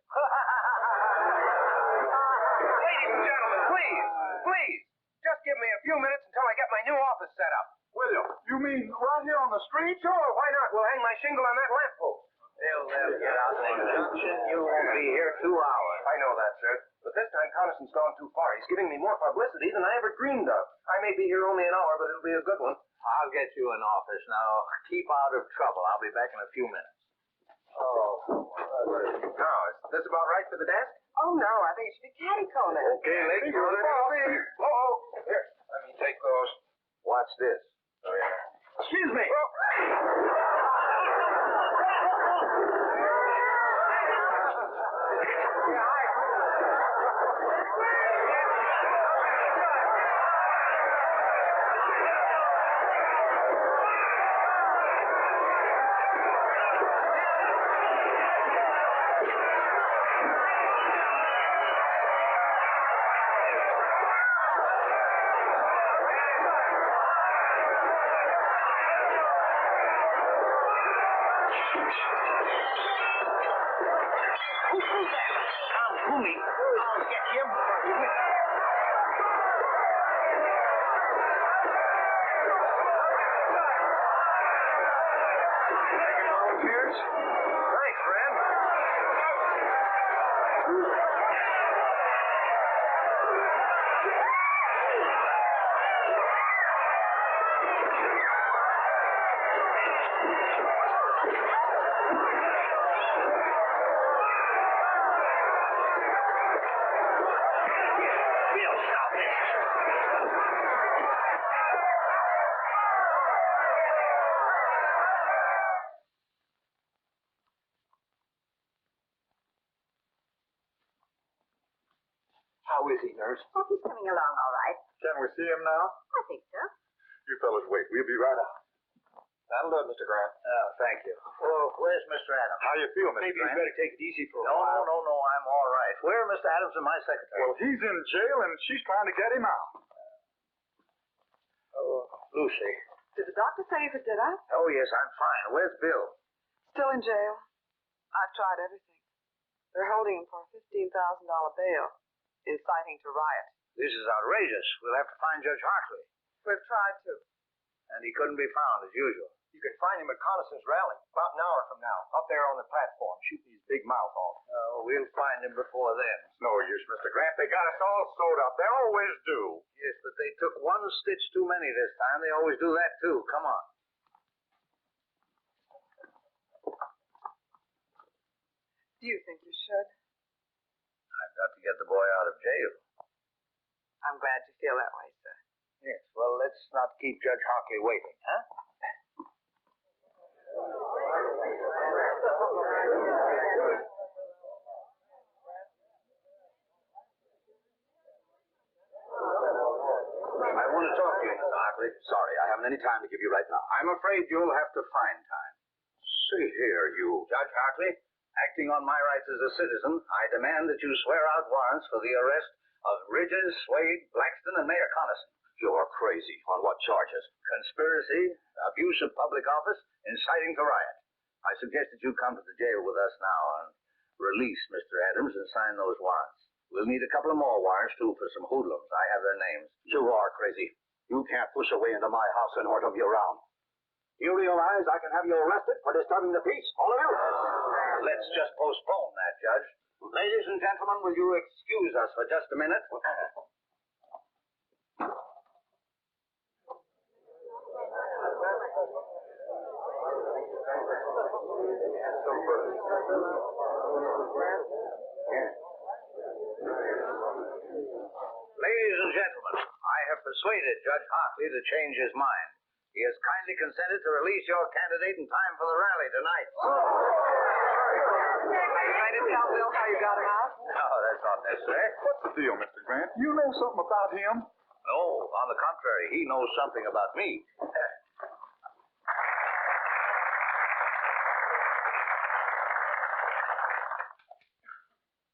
Ladies and gentlemen, please, just give me a few minutes until I get my new office set up. William, you mean right here on the street? Sure, why not? We'll hang my shingle on that lamppost. They'll never get out in the junction. You won't be here 2 hours. I know that, sir. But this time Coniston's gone too far. He's giving me more publicity than I ever dreamed of. I may be here only an hour, but it'll be a good one. I'll get you an office. Now, keep out of trouble. I'll be back in a few minutes. Now, is this about right for the desk? Oh, no. I think it should be catty-corner. Okay, ladies. Oh, here. Let me take those. Watch this. Oh, yeah. Excuse me. Thanks, friend. How is he, nurse? Oh, he's coming along all right. Can we see him now? I think so. You fellas wait. We'll be right out. That'll do it, Mr. Grant. Oh, thank you. Well, where's Mr. Adams? How you feel, Mr. Maybe you Grant? better take it easy for a No, while. I'm all right. Where are Mr. Adams and my secretary? Well, he's in jail and she's trying to get him out. Oh, Lucy. Did the doctor say if it did us? Oh, yes, I'm fine. Where's Bill? Still in jail. I've tried everything. They're holding him for a $15,000 bail, inciting to riot. This is outrageous. We'll have to find Judge Hartley. We've tried to. And he couldn't be found, as usual. You can find him at Coniston's rally about an hour from now, up there on the platform, shooting his big mouth off. Oh, we'll find him before then. It's no use, Mr. Grant. They got us all sewed up. They always do. Yes, but they took one stitch too many this time. They always do that, too. Come on. Do you think you should? I've got to get the boy out of jail. I'm glad you feel that way, sir. Yes, well, let's not keep Judge Hartley waiting, huh? want to talk to you, Mr. Hartley. Sorry, I haven't any time to give you right now. I'm afraid you'll have to find time. See here, you. Judge Hartley, acting on my rights as a citizen, I demand that you swear out warrants for the arrest of Ridges, Swade, Blackston, and Mayor Coniston. You're crazy. On what charges? Conspiracy, abuse of public office, inciting to riot. I suggest that you come to the jail with us now and release Mr. Adams and sign those warrants. We'll need a couple of more warrants, too, for some hoodlums. I have their names. You are crazy. You can't push your way into my house and order me around. You realize I can have you arrested for disturbing the peace, all of you? Let's just postpone that, Judge. Ladies and gentlemen, will you excuse us for just a minute? Ladies and gentlemen, I have persuaded Judge Hartley to change his mind. He has kindly consented to release your candidate in time for the rally tonight. Are you trying to tell Bill how you got him out? No, that's not necessary. What's the deal, Mr. Grant? You know something about him? No, on the contrary, he knows something about me.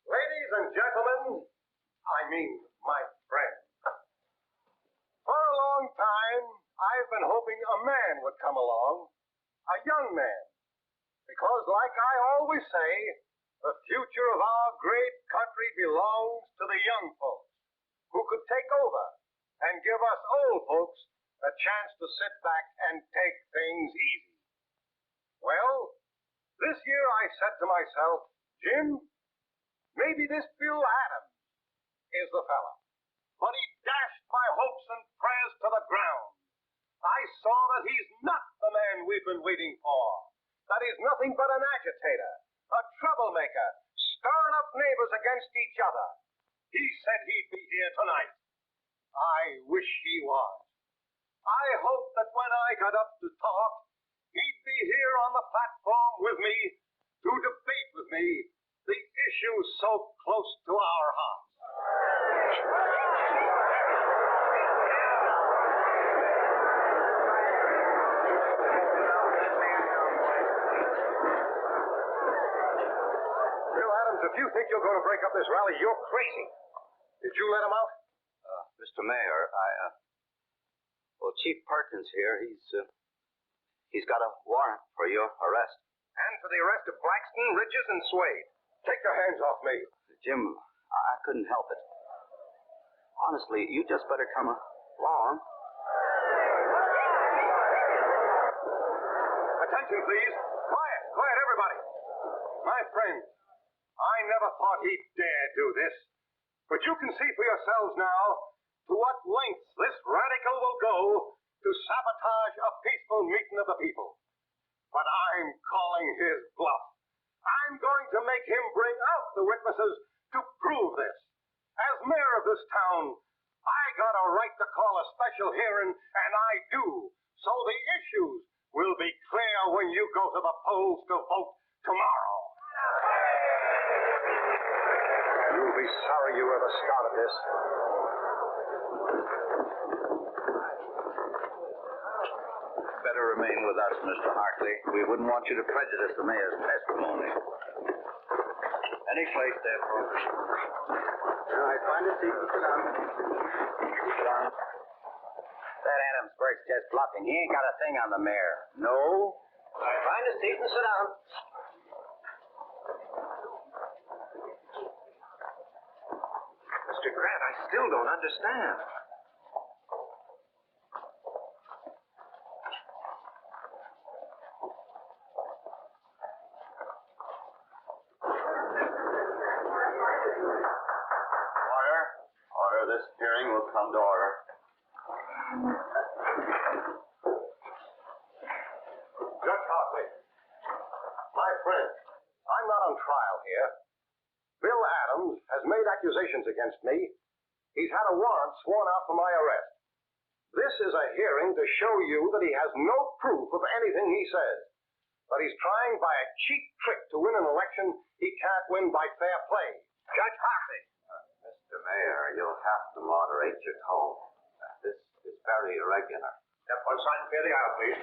Ladies and gentlemen, I mean my friends. For a long time, I've been hoping a man would come along, a young man. Because like I always say, the future of our great country belongs to the young folks, who could take over and give us old folks a chance to sit back and take things easy. Well, this year I said to myself, Jim, maybe this Bill Adams is the fella. But he dashed my hopes and prayers to the ground. I saw that he's not the man we've been waiting for. That he's nothing but an agitator, a troublemaker, stirring up neighbors against each other. He said he'd be here tonight. I wish he was. I hope that when I got up to talk, he'd be here on the platform with me to debate with me the issues so close to our hearts. Bill Adams, if you think you're going to break up this rally, you're crazy. Did you let him out? Mr. Mayor, well, Chief Perkins here, he's got a warrant for your arrest. And for the arrest of Blackston, Ridges, and Swade. Take your hands off me. Jim, I couldn't help it. Honestly, you just better come along. Attention, please. Quiet, quiet, everybody. My friends, I never thought he'd dare do this. But you can see for yourselves now to what lengths this radical will go to sabotage a peaceful meeting of the people. But I'm calling his bluff. I'm going to make him bring out the witnesses to prove this. As mayor of this town, I got a right to call a special hearing, and I do. So the issues will be clear when you go to the polls to vote tomorrow. You'll be sorry you ever started this. Better remain with us, Mr. Hartley. We wouldn't want you to prejudice the mayor's testimony. Any place there, folks. I find it seat and sit down. Sit down. That Adams bird's just bluffing. He ain't got a thing on the mayor. No. Find a seat and sit down. Mr. Grant, I still don't understand. This hearing will come to order. Judge Hartley, my friend, I'm not on trial here. Bill Adams has made accusations against me. He's had a warrant sworn out for my arrest. This is a hearing to show you that he has no proof of anything he says. That he's trying by a cheap trick to win an election he can't win by fair play. Judge Hartley. Mr. Mayor, you'll have to moderate your tone. This very irregular. Step one side and clear the aisle, please.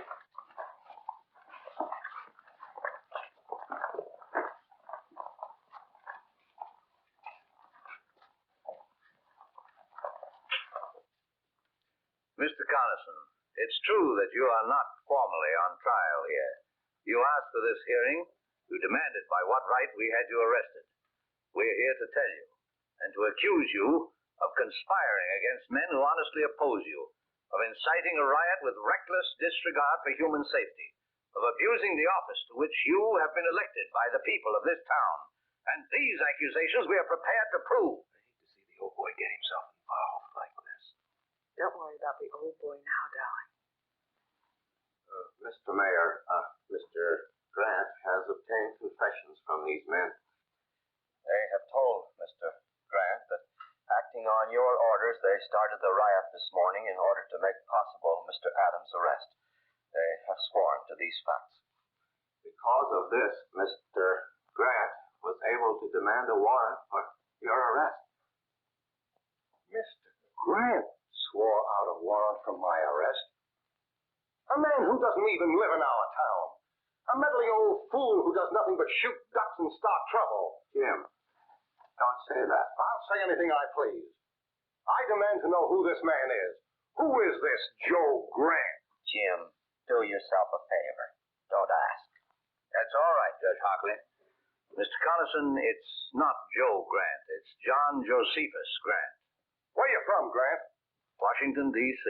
Mr. Connison, it's true that you are not formally on trial here. You asked for this hearing. You demanded by what right we had you arrested. We're here to tell you, and to accuse you of conspiring against men who honestly oppose you, of inciting a riot with reckless disregard for human safety, of abusing the office to which you have been elected by the people of this town. And these accusations we are prepared to prove. I hate to see the old boy get himself involved like this. Don't worry about the old boy now, darling. Mr. Mayor, Mr. Grant has obtained confessions from these men. They have told Mr. Grant that, acting on your orders, they started the riot this morning in order to make possible Mr. Adams' arrest. They have sworn to these facts. Because of this, Mr. Grant was able to demand a warrant for your arrest. Mr. Grant swore out a warrant for my arrest? A man who doesn't even live in our town. A meddling old fool who does nothing but shoot ducks and start trouble. Jim, don't say that. I'll say anything I please. I demand to know who this man is. Who is this Joe Grant? Jim, do yourself a favor. Don't ask. That's all right, Judge Hockley. Mr. Connison, it's not Joe Grant. It's John Josephus Grant. Where you from, Grant? Washington, D.C.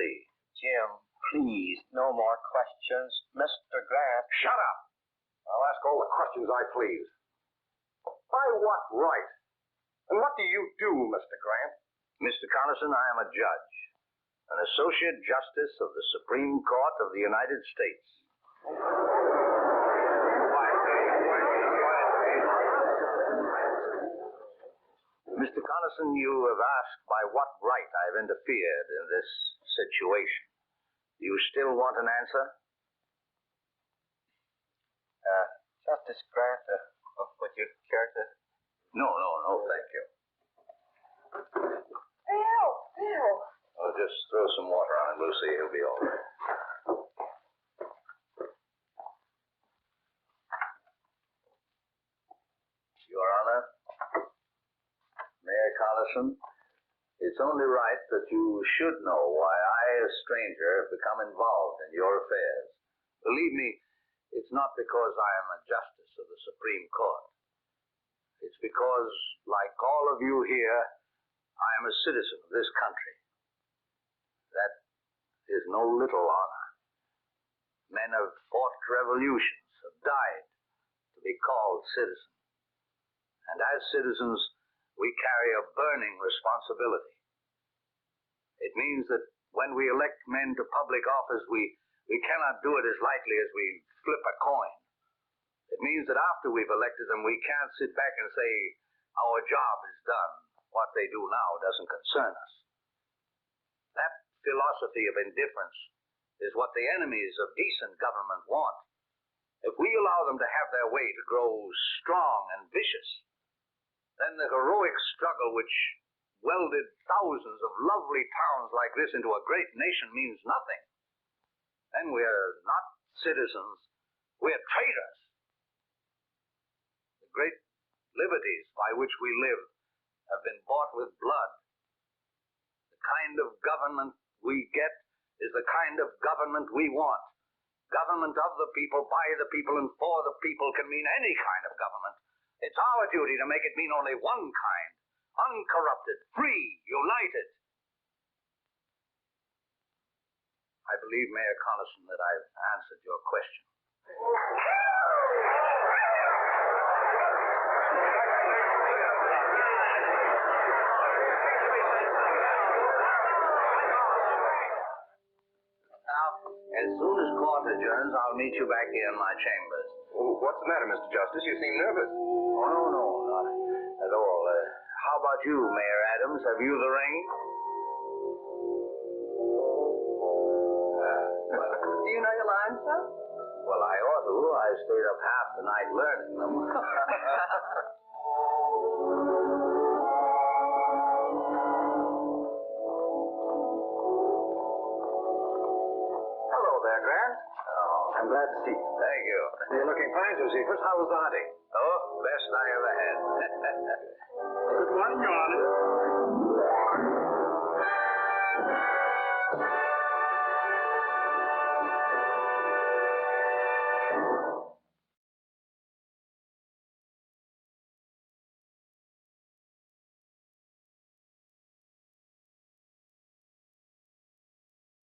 Jim, please, no more questions. Mr. Grant. Shut up. I'll ask all the questions I please. By what right? And what do you do, Mr. Grant? Mr. Connison, I am a judge, an associate justice of the Supreme Court of the United States. Mr. Connison, you have asked by what right I've interfered in this situation. Do you still want an answer? Justice Grant, would you care to? No, thank you. Bill! Oh, just throw some water on it, Lucy. He'll be all right. Your Honor, Mayor Collison, it's only right that you should know why I, a stranger, have become involved in your affairs. Believe me, it's not because I am a justice of the Supreme Court. It's because, like all of you here, I am a citizen of this country. That is no little honor. Men have fought revolutions, have died to be called citizens. And as citizens, we carry a burning responsibility. It means that when we elect men to public office, we cannot do it as lightly as we flip a coin. It means that after we've elected them, we can't sit back and say, our job is done. What they do now doesn't concern us. That philosophy of indifference is what the enemies of decent government want. If we allow them to have their way to grow strong and vicious, then the heroic struggle which welded thousands of lovely towns like this into a great nation means nothing. Then we're not citizens, we're traitors. The great liberties by which we live have been bought with blood. The kind of government we get is the kind of government we want. Government of the people, by the people, and for the people can mean any kind of government. It's our duty to make it mean only one kind. Uncorrupted, free, united. I believe, Mayor Collison, that I've answered your question. Now, as soon as court adjourns, I'll meet you back here in my chambers. Oh, what's the matter, Mr. Justice? You seem nervous. Oh, no, not at all. How about you, Mayor Adams? Have you the ring? Do you know your lines, sir? Well, I ought to. I stayed up half the night learning them. there, Grant. Oh, I'm glad to see you. thank you. You're looking fine, Josephus. How was the hunting? Oh, best I ever had. Good morning, Your Honor.